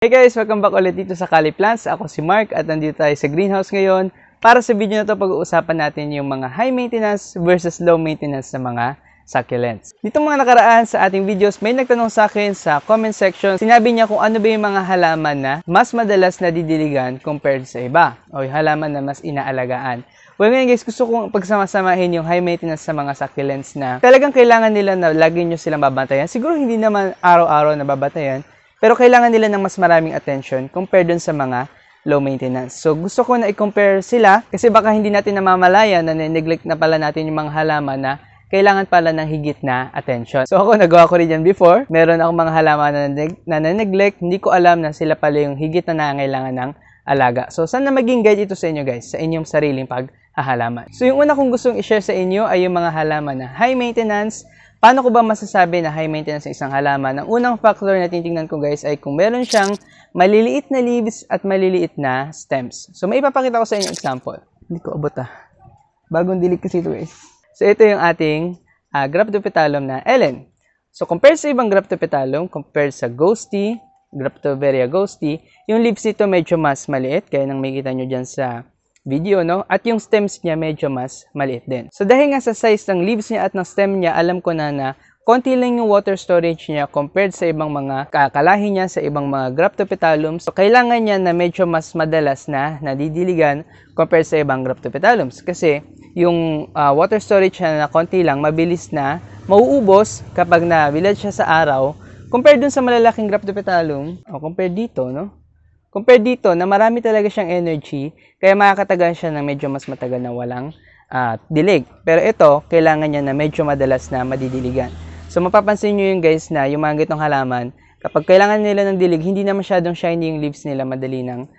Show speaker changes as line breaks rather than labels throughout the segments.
Hey guys! Welcome back ulit dito sa Cali Plants. Ako si Mark at nandito tayo sa greenhouse ngayon. Para sa video na to, pag-uusapan natin yung mga high maintenance versus low maintenance na mga succulents. Dito mga nakaraan sa ating videos, may nagtanong sa akin sa comment section. Sinabi niya kung ano ba yung mga halaman na mas madalas nadidiligan compared sa iba. O yung halaman na mas inaalagaan. Well ngayon guys, gusto kong pagsamasamahin yung high maintenance sa mga succulents na talagang kailangan nila na lagi nyo silang babantayan. Siguro hindi naman araw-araw na babantayan. Pero kailangan nila ng mas maraming attention compared dun sa mga low maintenance. So gusto ko na i-compare sila kasi baka hindi natin namamalayan na neglect na pala natin yung mga halaman na kailangan pala ng higit na attention. So ako nagawa ko rin yan before. Meron akong mga halaman na neglect. Hindi ko alam na sila pala yung higit na nangangailangan ng alaga. So sana maging guide ito sa inyo guys, sa inyong sariling paghahalaman. So yung una kong gustong i-share sa inyo ay yung mga halaman na high maintenance. Paano ko ba masasabi na high maintenance ng isang halaman? Ang unang factor na titingnan ko guys ay kung meron siyang maliliit na leaves at maliliit na stems. So may ipapakita ko sa inyo example. Hindi ko abot Bagong dilig kasi ito guys. So ito yung ating Graptopetalum na Ellen. So compared sa ibang Graptopetalum, compared sa Ghosty, Graptoveria ghosty, yung leaves nito medyo mas maliit. Kaya nang makikita nyo dyan sa video, no? At yung stems niya medyo mas maliit din. So dahil nga sa size ng leaves niya at ng stem niya, alam ko na konti lang yung water storage niya compared sa ibang mga kakalahi niya, sa ibang mga Graptopetalums. So kailangan niya na medyo mas madalas na nadidiligan compared sa ibang Graptopetalums. Kasi yung water storage niya na konti lang, mabilis na mauubos kapag nabilad siya sa araw compared dun sa malalaking Graptopetalum, o compared dito, no? Compared dito na marami talaga siyang energy, kaya makakatagal siya ng medyo mas matagal na walang dilig. Pero ito, kailangan niya na medyo madalas na madidiligan. So mapapansin nyo yung guys na yung mga gitong halaman, kapag kailangan nila ng dilig, hindi na masyadong shiny yung leaves nila, madali nang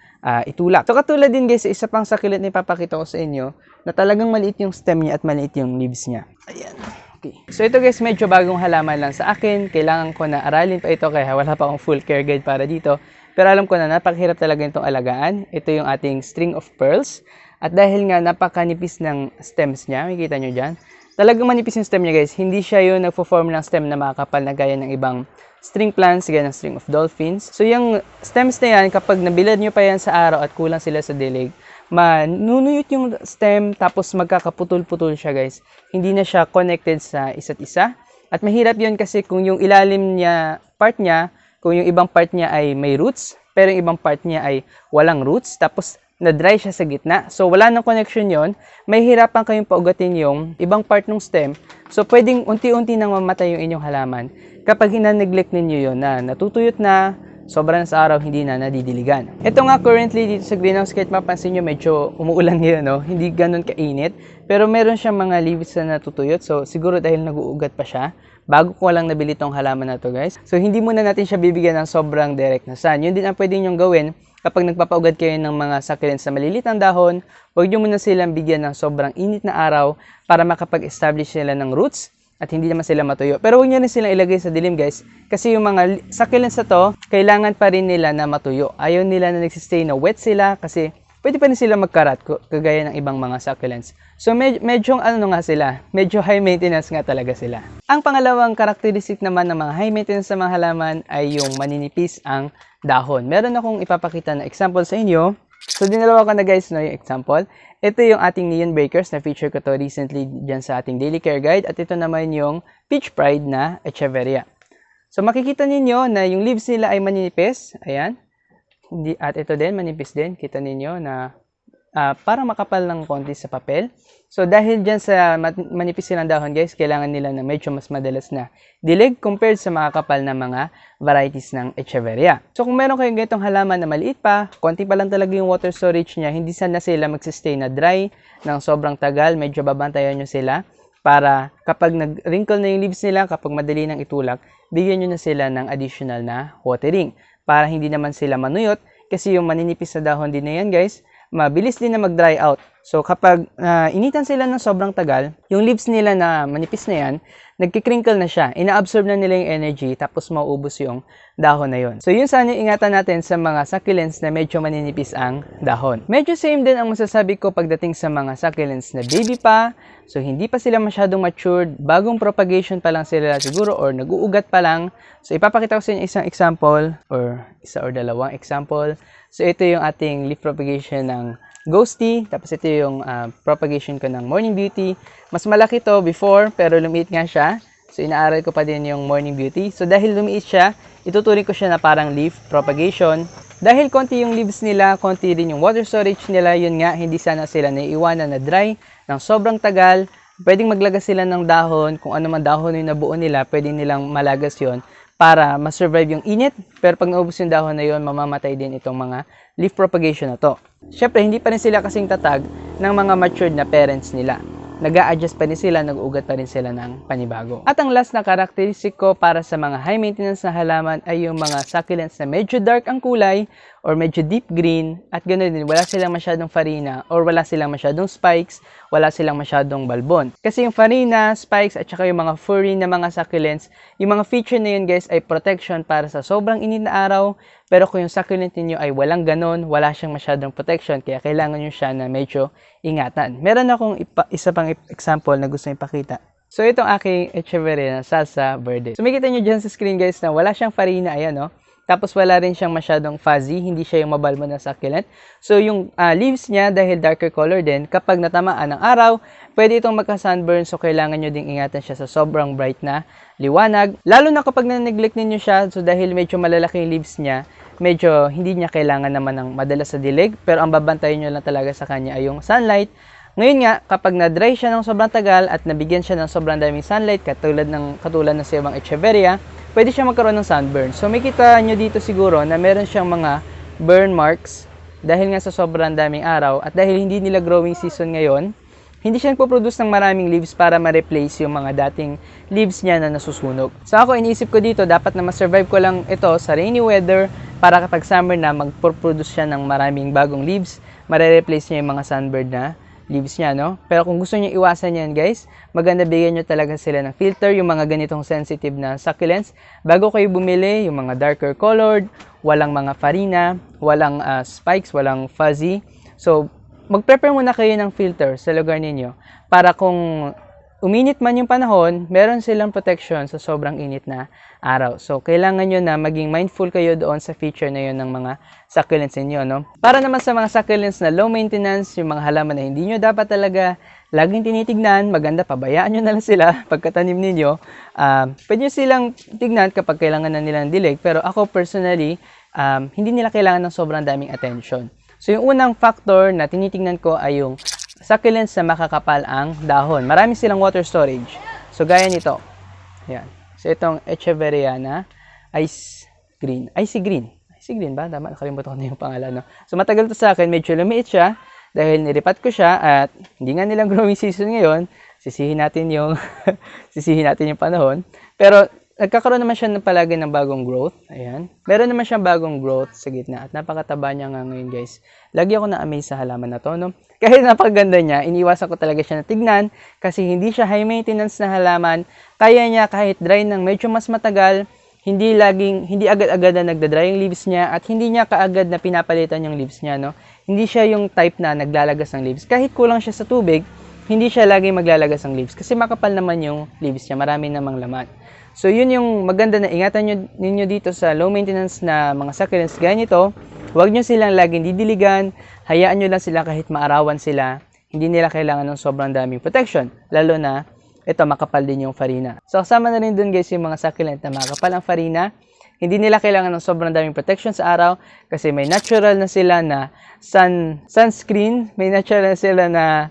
itulak. So katulad din guys, isa pang succulent na ipapakita ko sa inyo, na talagang maliit yung stem niya at maliit yung leaves niya. Ayan. Okay. So ito guys, medyo bagong halaman lang sa akin. Kailangan ko na aralin pa ito kaya wala pa akong full care guide para dito. Pero alam ko na napakahirap talaga itong alagaan. Ito yung ating string of pearls. At dahil nga napakanipis ng stems niya, makikita nyo dyan. Talagang manipis yung stem niya guys. Hindi siya yung nagpo-form ng stem na makakapal na gaya ng ibang string plants, gaya ng string of dolphins. So yung stems na yan, kapag nabilad nyo pa yan sa araw at kulang sila sa dilig, manunuyot yung stem tapos magkakaputol-putol siya guys. Hindi na siya connected sa isa't isa. At mahirap yun kasi kung yung ilalim niya, part niya, kung yung ibang part niya ay may roots, pero yung ibang part niya ay walang roots, tapos na-dry siya sa gitna. So, wala nang connection yon, may hirapan kayong paugatin yung ibang part ng stem. So, pwedeng unti-unti nang mamatay yung inyong halaman kapag hina-neglect ninyo yon na natutuyot na, sobrang sa araw, hindi na nadidiligan. Ito nga currently dito sa greenhouse, kahit mapansin nyo, medyo umuulan ngayon, no? Hindi ganun kainit, pero meron siyang mga leaves na natutuyot. So, siguro dahil nag-uugat pa siya, bago ko lang nabili tong halaman na to guys. So hindi muna natin siya bibigyan ng sobrang direct na sun. Yun din ang pwede nyong gawin kapag nagpapaugad kayo ng mga succulents na maliliit ang dahon. Huwag nyo muna silang bigyan ng sobrang init na araw para makapag-establish sila ng roots at hindi naman sila matuyo. Pero huwag nyo rin silang ilagay sa dilim guys, kasi yung mga succulents na to, kailangan pa rin nila na matuyo. Ayaw nila na nagsistay na wet sila kasi pwede pa rin sila magkarat kagaya ng ibang mga succulents. So medyo medyo high maintenance nga talaga sila. Ang pangalawang karakteristik naman ng mga high maintenance sa mga halaman ay yung maninipis ang dahon. Meron akong ipapakita na example sa inyo. So dinalawa ko na guys no, yung example. Ito yung ating Neon Breakers na feature ko to recently dyan sa ating daily care guide. At ito naman yung Peach Pride na Echeveria. So makikita ninyo na yung leaves nila ay maninipis. Ayan. At ito din, manipis din. Kita ninyo na parang makapal ng konti sa papel. So dahil dyan sa manipis silang dahon guys, kailangan nila na medyo mas madalas na dilig compared sa makakapal na mga varieties ng Echeveria. So kung meron kayong ganitong halaman na maliit pa, konti pa lang talaga yung water storage niya, hindi sana sila magsistay na dry ng sobrang tagal, medyo babantayan nyo sila para kapag nag-wrinkle na yung leaves nila, kapag madali nang itulak, bigyan nyo na sila ng additional na watering para hindi naman sila manuyot kasi yung maninipis na dahon din na yan guys, mabilis din na mag-dry out So kapag initan sila ng sobrang tagal, yung leaves nila na manipis na yan, nagkikrinkle na siya. Ina-absorb na nila yung energy tapos mauubos yung dahon na yon. So yun sana yung ingatan natin sa mga succulents na medyo maninipis ang dahon. Medyo same din ang masasabi ko pagdating sa mga succulents na baby pa. So hindi pa sila masyadong matured, bagong propagation pa lang sila siguro or nag-uugat pa lang. So ipapakita ko sa inyo isang example or isa or dalawang example. So ito yung ating leaf propagation ng Ghosty, tapos ito yung propagation ko ng Morning Beauty. Mas malaki to before, pero lumiit nga siya. So, inaaral ko pa din yung Morning Beauty. So, dahil lumiit siya, ituturing ko siya na parang leaf propagation. Dahil konti yung leaves nila, konti din yung water storage nila, yun nga, hindi sana sila naiiwanan na dry ng sobrang tagal. Pwedeng maglagas sila ng dahon, kung ano man dahon yung nabuo nila, pwedeng nilang malagas yon para ma-survive yung init. Pero pag naubos yung dahon na yun, mamamatay din itong mga leaf propagation na to. Siyempre, hindi pa rin sila kasing tatag ng mga matured na parents nila. Nag-a-adjust pa rin sila, nag-uugat pa rin sila ng panibago. At ang last na karakteristik ko para sa mga high maintenance na halaman ay yung mga succulents na medyo dark ang kulay or medyo deep green at ganoon din, wala silang masyadong farina or wala silang masyadong spikes, wala silang masyadong balbon. Kasi yung farina, spikes at saka yung mga furry na mga succulents, yung mga feature na yun guys ay protection para sa sobrang init na araw. Pero kung yung succulent niyo ay walang ganon, wala siyang masyadong protection, kaya kailangan nyo siya na medyo ingatan. Meron akong isa pang example na gusto ipakita. So, itong aking Echeveria na Salsa Verde. So, makikita nyo dyan sa screen guys na wala siyang farina, ayan no. Tapos, wala rin siyang masyadong fuzzy, hindi siya yung mabalmo na succulent. So, yung leaves niya, dahil darker color din, kapag natamaan ng araw, pwede itong magka-sunburn. So, kailangan nyo ding ingatan siya sa sobrang bright na liwanag. Lalo na kapag na-neglect ninyo siya, so dahil medyo malalaki yung leaves niya, medyo hindi niya kailangan naman ng madalas sa dilig, pero ang babantayan nyo lang talaga sa kanya ay yung sunlight. Ngayon nga, kapag na-dry siya ng sobrang tagal at nabigyan siya ng sobrang daming sunlight, katulad ng sa ibang Echeveria, pwede siya magkaroon ng sunburn. So makita nyo dito siguro na meron siyang mga burn marks dahil nga sa sobrang daming araw at dahil hindi nila growing season ngayon, hindi siya nagpo-produce ng maraming leaves para ma-replace yung mga dating leaves niya na nasusunog. So ako, iniisip ko dito, dapat na ma-survive ko lang ito sa rainy weather para kapag summer na, mag-produce siya ng maraming bagong leaves, ma-replace niya yung mga sunbird na leaves niya, no? Pero kung gusto niyo iwasan yan, guys, maganda bigyan niyo talaga sila ng filter, yung mga ganitong sensitive na succulents, bago kayo bumili, yung mga darker colored, walang mga farina, walang spikes, walang fuzzy. So, mag-prepare muna kayo ng filter sa lugar ninyo para kung uminit man yung panahon, meron silang protection sa sobrang init na araw. So, kailangan nyo na maging mindful kayo doon sa feature na yun ng mga succulents ninyo, no? Para naman sa mga succulents na low maintenance, yung mga halaman na hindi nyo dapat talaga laging tinitignan, maganda, pabayaan nyo na lang sila pagkatanim ninyo. Pwede nyo silang tignan kapag kailangan na nilang dilig, pero ako personally, hindi nila kailangan ng sobrang daming attention. So, yung unang factor na tinitingnan ko ay yung succulents na makakapal ang dahon. Marami silang water storage. So, gaya nito. Yan. So, itong Echeveria na Icy Green. Icy Green ba? Tama, nakalimutan ko na yung pangalan. No? So, matagal to sa akin. Medyo lumiit siya dahil nilipat ko siya at hindi nga nilang growing season ngayon. Sisihin natin yung panahon. Pero, nagkakaroon naman siya palagi ng bagong growth. Ayan. Meron naman siyang bagong growth sa gitna. At napakataba niya nga ngayon, guys. Lagi ako na-amaze sa halaman na to, no? Kahit napakaganda niya, iniwasan ko talaga siya na tignan kasi hindi siya high maintenance na halaman. Kaya niya kahit dry ng medyo mas matagal, hindi agad-agad na nagda-dry yung leaves niya at hindi niya kaagad na pinapalitan yung leaves niya, no? Hindi siya yung type na naglalagas ng leaves. Kahit kulang siya sa tubig, hindi siya laging maglalagas ng leaves kasi makapal naman yung leaves niya, marami namang laman. So, yun yung maganda na ingatan ninyo dito sa low maintenance na mga succulents gaya nito. Huwag nyo silang laging didiligan. Hayaan nyo lang sila kahit maarawan sila. Hindi nila kailangan ng sobrang daming protection. Lalo na, ito, makapal din yung farina. So, kasama na rin dun guys yung mga succulent na makapal ang farina. Hindi nila kailangan ng sobrang daming protection sa araw kasi may natural na sila na sunscreen. May natural na sila na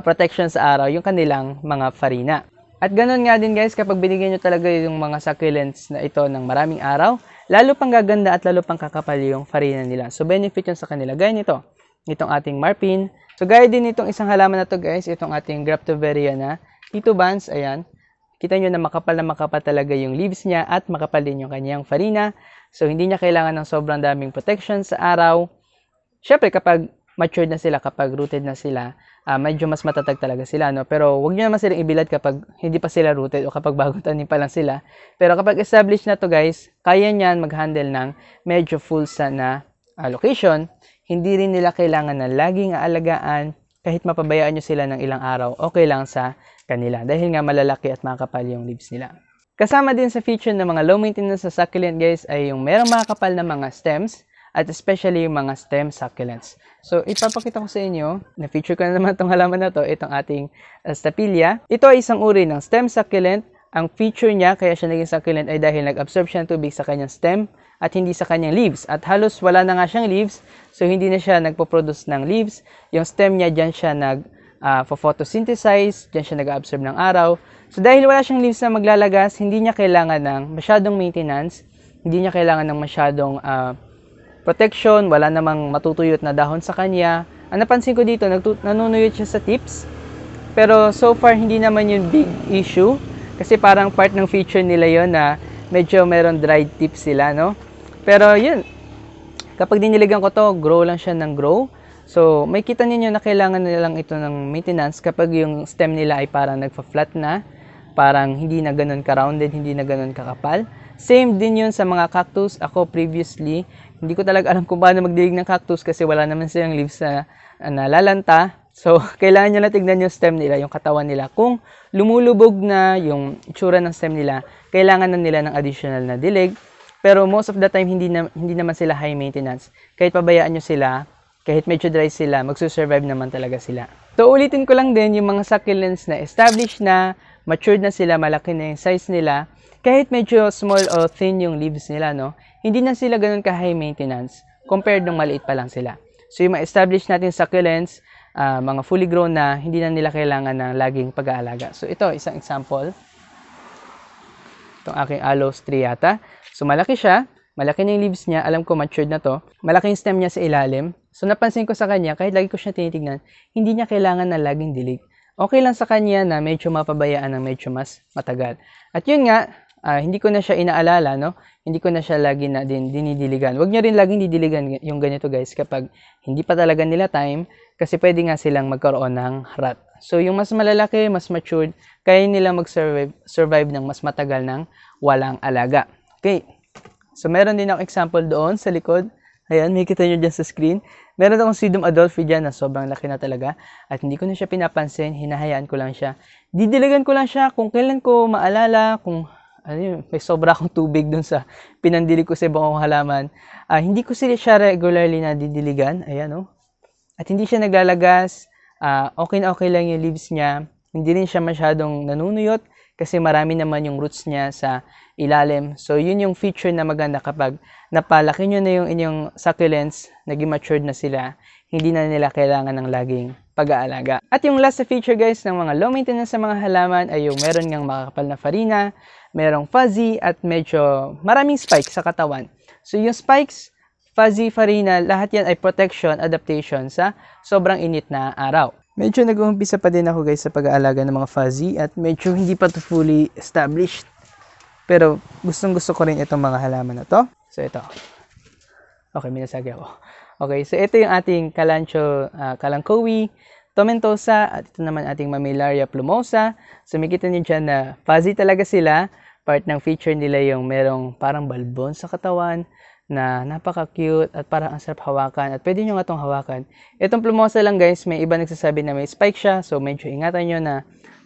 protection sa araw, yung kanilang mga farina. At ganun nga din guys, kapag binigyan nyo talaga yung mga succulents na ito ng maraming araw, lalo pang gaganda at lalo pang kakapal yung farina nila. So, benefit yun sa kanila. Gaya nito, itong ating Marpin. So, gaya din itong isang halaman na to guys, itong ating Graptoveria na Titubans. Ayan. Kita nyo na makapal talaga yung leaves niya at makapal din yung kanyang farina. So, hindi niya kailangan ng sobrang daming protection sa araw. Syempre, kapag matured na sila, kapag rooted na sila, medyo mas matatag talaga sila, no? Pero wag niyo naman silang ibilad kapag hindi pa sila rooted o kapag bagong tanim pa lang sila. Pero kapag established na to guys, kaya niyan mag-handle ng medyo full sun na location. Hindi rin nila kailangan na laging aalagaan. Kahit mapabayaan nyo sila ng ilang araw, okay lang sa kanila. Dahil nga malalaki at makakapal yung leaves nila. Kasama din sa feature ng mga low maintenance na succulent guys ay yung merong makakapal na mga stems at especially yung mga stem succulents. So ipapakita ko sa inyo, na-feature ko na naman itong halaman na to, itong ating Staphylia. Ito ay isang uri ng stem succulent. Ang feature niya, kaya siya naging succulent ay dahil nag-absorb siya ng tubig sa kanyang stem at hindi sa kanyang leaves. At halos wala na nga siyang leaves, so hindi na siya nagpo-produce ng leaves. Yung stem niya, dyan siya photosynthesize, dyan siya nag-absorb ng araw. So dahil wala siyang leaves na maglalagas, hindi niya kailangan ng masyadong maintenance, hindi niya kailangan ng masyadong protection, wala namang matutuyot na dahon sa kanya. Ang napansin ko dito, nanunuyot siya sa tips, pero so far hindi naman yung big issue, kasi parang part ng feature nila yon na medyo meron dried tips sila, no? Pero yun, kapag diniligan ko to, grow lang siya ng grow. So, may kita ninyo na kailangan nilang ito ng maintenance kapag yung stem nila ay parang nagfa-flat na, parang hindi na ganun ka-rounded, hindi na ganun kakapal. Same din yun sa mga cactus. Ako previously, hindi ko talaga alam kung paano magdilig ng cactus kasi wala naman silang leaves na nalalanta. So, kailangan nyo na tignan yung stem nila, yung katawan nila. Kung lumulubog na yung itsura ng stem nila, kailangan na nila ng additional na dilig. Pero most of the time, hindi naman sila high maintenance. Kahit pabayaan nyo sila, kahit medyo dry sila, magsusurvive naman talaga sila. So, ulitin ko lang din yung mga succulents na established na, matured na sila, malaki na yung size nila. Kahit medyo small o thin yung leaves nila, no, hindi na sila ganun ka-high maintenance compared nung maliit pa lang sila. So, yung ma-establish natin succulents, mga fully grown na, hindi na nila kailangan ng laging pag-aalaga. So, ito, isang example. Itong aking aloe striata. So, malaki siya. Malaki na yung leaves niya. Alam ko, matured na to. Malaki yung stem niya sa ilalim. So, napansin ko sa kanya, kahit lagi ko siya tinitignan, hindi niya kailangan na laging dilig. Okay lang sa kanya na medyo mapabayaan ng medyo mas matagal. At yun nga, hindi ko na siya inaalala, no? Hindi ko na siya lagi na dinidiligan. Huwag nyo rin laging didiligan yung ganito guys kapag hindi pa talaga nila time, kasi pwede nga silang magkaroon ng rot. So, yung mas malalaki, mas matured, kaya nila mag-survive ng mas matagal ng walang alaga. Okay. So, meron din ako example doon sa likod. Ayan, makikita nyo dyan sa screen. Meron akong Sedum Adolphi dyan na sobrang laki na talaga. At hindi ko na siya pinapansin, hinahayaan ko lang siya. Didiligan ko lang siya kung kailan ko maalala, kung may sobra akong tubig dun sa pinandilig ko sa ibang halaman. Hindi ko siya regularly na didiligan. Ayan, oh. At hindi siya naglalagas. Okay na okay lang yung leaves niya. Hindi rin siya masyadong nanunuyot kasi marami naman yung roots niya sa ilalim. So, yun yung feature na maganda kapag napalaki nyo na yung inyong succulents, naging matured na sila, hindi na nila kailangan ng laging pag-aalaga. At yung last feature guys ng mga low maintenance sa mga halaman ay yung meron ngang makakapal na farina, merong fuzzy at medyo maraming spikes sa katawan. So, yung spikes, fuzzy, farina, lahat yan ay protection, adaptation sa sobrang init na araw. Medyo nag-uumpisa pa din ako guys sa pag-aalaga ng mga fuzzy at medyo hindi pa to fully established. Pero gustong gusto ko rin itong mga halaman na to. So ito. Okay, minasagi ako. Okay, so ito yung ating Kalanchoe tomentosa at ito naman ating Mammillaria plumosa. So makikita niyo dyan na fuzzy talaga sila. Part ng feature nila yung merong parang balbon sa katawan na napaka-cute at parang ang sarap hawakan at pwede nyo nga itong hawakan. Itong plumosa lang guys, may iba nagsasabi na may spike siya, so medyo ingatan nyo na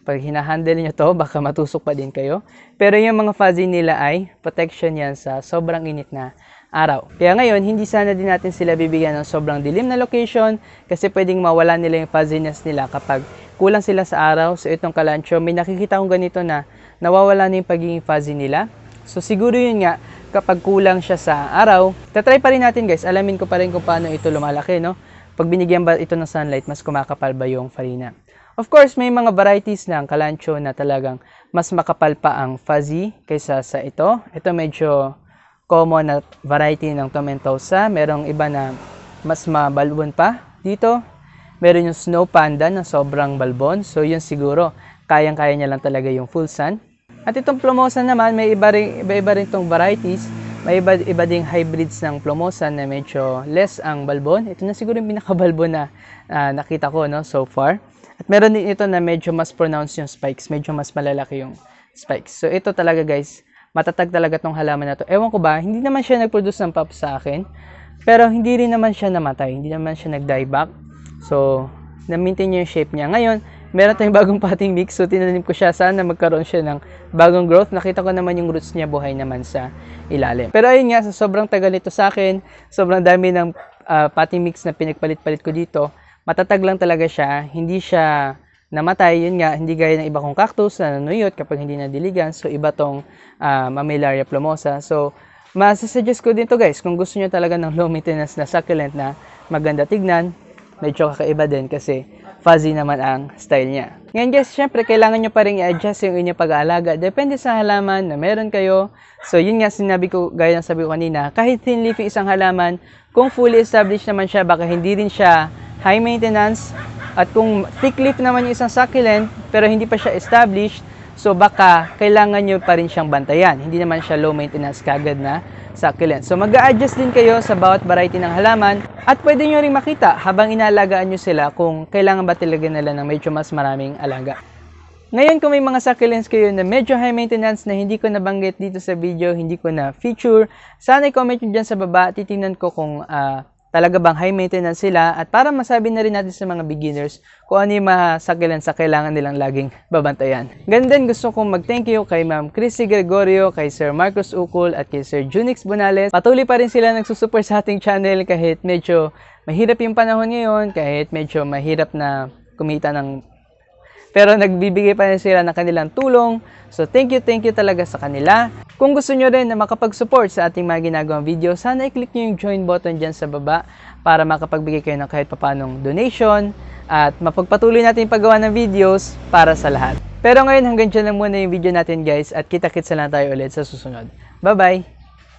pag hinahandle nyo to, baka matusok pa din kayo. Pero yung mga fuzzy nila ay protection yan sa sobrang init na araw. Kaya ngayon, hindi sana din natin sila bibigyan ng sobrang dilim na location kasi pwedeng mawala nila yung fuzziness nila kapag kulang sila sa araw. So itong kalancho, may nakikita kong ganito na nawawala na yung pagiging fuzzy nila. So siguro yun nga, kapag kulang siya sa araw, tatry pa rin natin guys, alamin ko pa rin kung paano ito lumalaki, no? Pag binigyan ba ito ng sunlight, mas kumakapal ba yung farina? Of course, may mga varieties ng kalancho na talagang mas makapal pa ang fuzzy kaysa sa ito. Ito medyo common na variety ng tomentosa. Merong iba na mas mabalbon pa dito. Meron yung snow panda na sobrang balbon. So yun siguro, kayang-kaya niya lang talaga yung full sun. At itong plumosa naman, may iba rin itong varieties May iba ding hybrids ng Plomosa na medyo less ang balbon. Ito na siguro yung pinaka-balbon na nakita ko, no, so far. At meron din ito na medyo mas pronounced yung spikes, medyo mas malalaki yung spikes. So ito talaga guys, matatag talaga tong halaman na to. Ewan ko ba, hindi naman siya nag-produce ng pop sa akin, pero hindi rin naman siya namatay, hindi naman siya nag-die back. So, na-maintain niya yung shape niya. Ngayon, meron tayong bagong potting mix, so tinanim ko siya, sana magkaroon siya ng bagong growth. Nakita ko naman yung roots niya buhay naman sa ilalim. Pero ayun nga, sa sobrang tagal nito sa akin, sobrang dami ng potting mix na pinagpalit-palit ko dito, matatag lang talaga siya, hindi siya namatay. Yun nga, hindi gaya ng iba kong cactus na nanuyot kapag hindi nadiligan. So, iba tong Mammillaria plumosa. So, masasuggest ko din to guys, kung gusto nyo talaga ng low maintenance na succulent na maganda tignan, medyo kakaiba din kasi fuzzy naman ang style niya. Ngayon guys, syempre kailangan nyo pa rin i-adjust yung inyong pag-aalaga. Depende sa halaman na meron kayo. So yun nga sinabi ko, gaya ng sabi ko kanina, kahit thin leaf yung isang halaman, kung fully established naman siya, baka hindi rin siya high maintenance. At kung thick leaf naman yung isang succulent, pero hindi pa siya established, so baka kailangan nyo pa rin siyang bantayan. Hindi naman siya low maintenance kagad na succulent. So mag-a-adjust din kayo sa bawat variety ng halaman at pwede nyo rin makita habang inaalagaan nyo sila kung kailangan ba talaga nila ng medyo mas maraming alaga. Ngayon kung may mga succulents kayo na medyo high maintenance na hindi ko nabanggit dito sa video, hindi ko na feature, sana i-comment nyo dyan sa baba, titingnan ko kung talaga bang high maintenance sila at para masabi na rin natin sa mga beginners kung ano yung mga succulents sa kailangan nilang laging babantayan. Ganun din gusto kong mag-thank you kay Ma'am Chrissy Gregorio, kay Sir Marcos Ukol at kay Sir Junix Bonales. Patuloy pa rin sila nagsusupport sa ating channel kahit medyo mahirap yung panahon ngayon, kahit medyo mahirap na kumita ng pero nagbibigay pa rin sila ng kanilang tulong. So thank you talaga sa kanila. Kung gusto nyo rin na makapag-support sa ating mga ginagawang video, sana i-click nyo yung join button dyan sa baba para makapagbigay kayo ng kahit papanong donation at mapagpatuloy natin yung paggawa ng videos para sa lahat. Pero ngayon hanggang dyan lang muna yung video natin guys at kita-kits na lang tayo ulit sa susunod. Bye-bye!